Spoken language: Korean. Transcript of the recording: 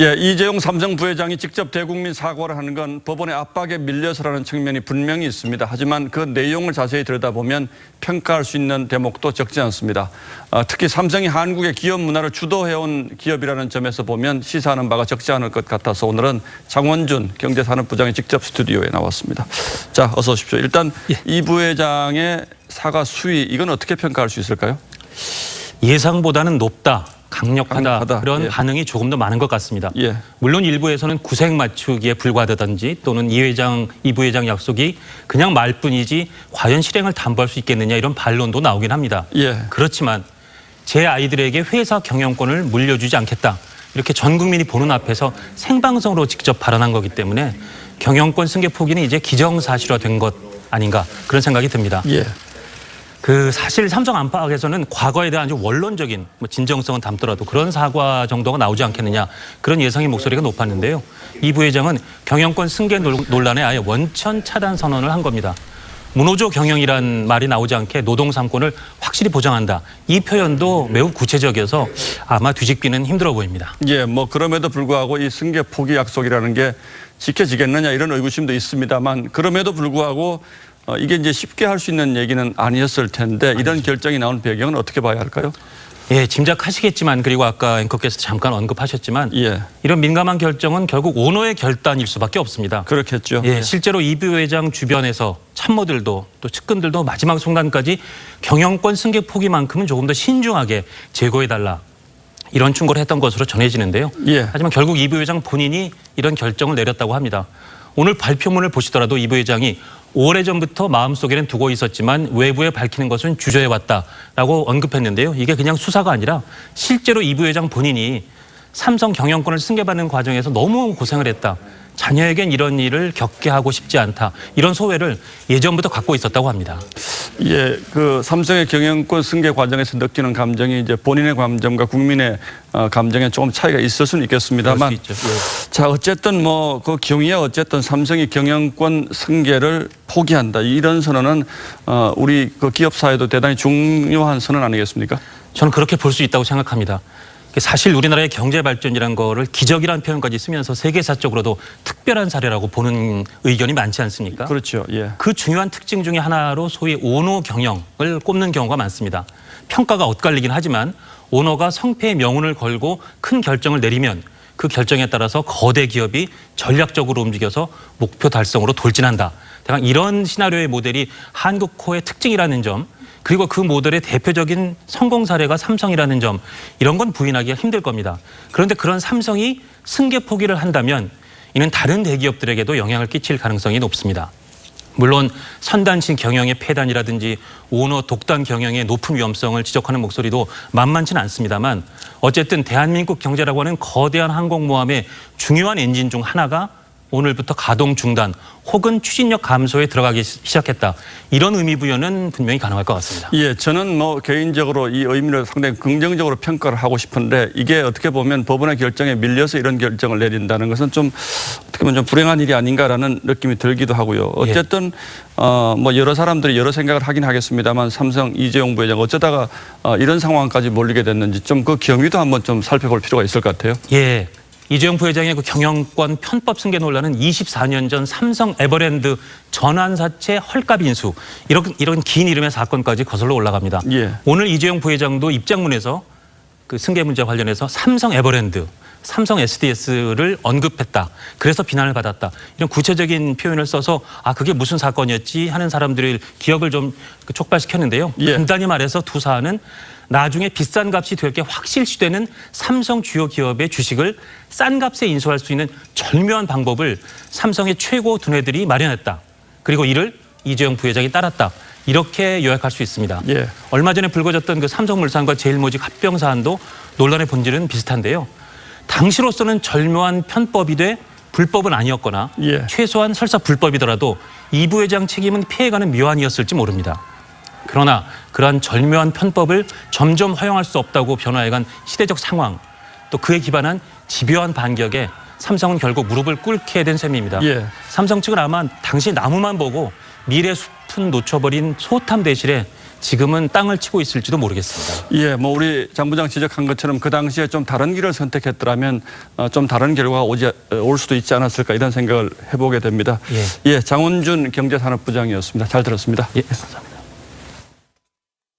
예, 이재용 삼성 부회장이 직접 대국민 사과를 하는 건 법원의 압박에 밀려서라는 측면이 분명히 있습니다. 하지만 그 내용을 자세히 들여다보면 평가할 수 있는 대목도 적지 않습니다. 특히 삼성이 한국의 기업 문화를 주도해온 기업이라는 점에서 보면 시사하는 바가 적지 않을 것 같아서 오늘은 장원준 경제산업부장이 직접 스튜디오에 나왔습니다. 자, 어서 오십시오. 일단 이 부회장의 사과 수위, 이건 어떻게 평가할 수 있을까요? 예상보다는 높다. 강력하다. 그런 예. 반응이 조금 더 많은 것 같습니다. 예. 물론 일부에서는 구색 맞추기에 불과하다든지 또는 이 부회장 약속이 그냥 말뿐이지 과연 실행을 담보할 수 있겠느냐 이런 반론도 나오긴 합니다. 예. 그렇지만 제 아이들에게 회사 경영권을 물려주지 않겠다. 이렇게 전 국민이 보는 앞에서 생방송으로 직접 발언한 거기 때문에 경영권 승계 포기는 이제 기정사실화된 것 아닌가 그런 생각이 듭니다. 예. 사실 삼성 안팎에서는 과거에 대한 아주 원론적인 진정성은 담더라도 그런 사과 정도가 나오지 않겠느냐 그런 예상의 목소리가 높았는데요. 이 부회장은 경영권 승계 논란에 아예 원천 차단 선언을 한 겁니다. 무노조 경영이란 말이 나오지 않게 노동 3권을 확실히 보장한다. 이 표현도 매우 구체적이어서 아마 뒤집기는 힘들어 보입니다. 예, 뭐 그럼에도 불구하고 이 승계 포기 약속이라는 게 지켜지겠느냐 이런 의구심도 있습니다만 그럼에도 불구하고 이게 이제 쉽게 할 수 있는 얘기는 아니었을 텐데 이런 결정이 나온 배경은 어떻게 봐야 할까요? 예, 짐작하시겠지만 그리고 아까 앵커께서 잠깐 언급하셨지만 예. 이런 민감한 결정은 결국 오너의 결단일 수밖에 없습니다. 그렇겠죠. 예, 실제로 이 부회장 주변에서 참모들도 또 측근들도 마지막 순간까지 경영권 승계 포기만큼은 조금 더 신중하게 제고해달라. 이런 충고를 했던 것으로 전해지는데요. 예. 하지만 결국 이 부회장 본인이 이런 결정을 내렸다고 합니다. 오늘 발표문을 보시더라도 이 부회장이 오래전부터 마음속에는 두고 있었지만 외부에 밝히는 것은 주저해왔다라고 언급했는데요. 이게 그냥 수사가 아니라 실제로 이 부회장 본인이 삼성 경영권을 승계받는 과정에서 너무 고생을 했다. 자녀에겐 이런 일을 겪게 하고 싶지 않다. 이런 소회를 예전부터 갖고 있었다고 합니다. 예, 그 삼성의 경영권 승계 과정에서 느끼는 감정이 이제 본인의 감정과 국민의 감정에 조금 차이가 있을 수는 있겠습니다만, 그럴 수 있죠. 예. 자 어쨌든 뭐 그 경위에 어쨌든 삼성이 경영권 승계를 포기한다 이런 선언은 우리 그 기업 사회도 대단히 중요한 선언 아니겠습니까? 저는 그렇게 볼 수 있다고 생각합니다. 사실 우리나라의 경제 발전이라는 거를 기적이라는 표현까지 쓰면서 세계사적으로도 특별한 사례라고 보는 의견이 많지 않습니까? 그렇죠. 예. 그 중요한 특징 중에 하나로 소위 오너 경영을 꼽는 경우가 많습니다. 평가가 엇갈리긴 하지만 오너가 성패의 명운을 걸고 큰 결정을 내리면 그 결정에 따라서 거대 기업이 전략적으로 움직여서 목표 달성으로 돌진한다. 이런 시나리오의 모델이 한국코의 특징이라는 점, 그리고 그 모델의 대표적인 성공 사례가 삼성이라는 점, 이런 건 부인하기가 힘들 겁니다. 그런데 그런 삼성이 승계 포기를 한다면 이는 다른 대기업들에게도 영향을 끼칠 가능성이 높습니다. 물론 선단식 경영의 폐단이라든지 오너 독단 경영의 높은 위험성을 지적하는 목소리도 만만치는 않습니다만 어쨌든 대한민국 경제라고 하는 거대한 항공모함의 중요한 엔진 중 하나가 오늘부터 가동 중단 혹은 추진력 감소에 들어가기 시작했다. 이런 의미 부여는 분명히 가능할 것 같습니다. 예, 저는 뭐 개인적으로 이 의미를 상당히 긍정적으로 평가를 하고 싶은데 이게 어떻게 보면 법원의 결정에 밀려서 이런 결정을 내린다는 것은 좀 어떻게 보면 좀 불행한 일이 아닌가라는 느낌이 들기도 하고요. 어쨌든 뭐 여러 사람들이 여러 생각을 하긴 하겠습니다만 삼성 이재용 부회장 어쩌다가 이런 상황까지 몰리게 됐는지 좀 그 경위도 한번 좀 살펴볼 필요가 있을 것 같아요. 예. 이재용 부회장의 그 경영권 편법 승계 논란은 24년 전 삼성 에버랜드 전환사채 헐값 인수 이런 긴 이름의 사건까지 거슬러 올라갑니다. 예. 오늘 이재용 부회장도 입장문에서 그 승계 문제 관련해서 삼성 에버랜드, 삼성 SDS를 언급했다. 그래서 비난을 받았다. 이런 구체적인 표현을 써서 그게 무슨 사건이었지 하는 사람들의 기억을 좀 촉발시켰는데요. 예. 간단히 말해서 두 사안은 나중에 비싼 값이 될 게 확실시되는 삼성 주요 기업의 주식을 싼 값에 인수할 수 있는 절묘한 방법을 삼성의 최고 두뇌들이 마련했다. 그리고 이를 이재용 부회장이 따랐다. 이렇게 요약할 수 있습니다. 예. 얼마 전에 불거졌던 그 삼성물산과 제일모직 합병 사안도 논란의 본질은 비슷한데요. 당시로서는 절묘한 편법이 돼 불법은 아니었거나 예. 최소한 설사 불법이더라도 이 부회장 책임은 피해가는 묘안이었을지 모릅니다. 그러나 그러한 절묘한 편법을 점점 허용할 수 없다고 변화해간 시대적 상황, 또 그에 기반한 집요한 반격에 삼성은 결국 무릎을 꿇게 된 셈입니다. 예. 삼성 측은 아마 당시 나무만 보고 미래 숲은 놓쳐버린 소탐 대실에 지금은 땅을 치고 있을지도 모르겠습니다. 예, 뭐 우리 장 부장 지적한 것처럼 그 당시에 좀 다른 길을 선택했더라면 좀 다른 결과가 올 수도 있지 않았을까 이런 생각을 해보게 됩니다. 예, 장훈준 경제산업부장이었습니다. 잘 들었습니다. 예, 감사합니다.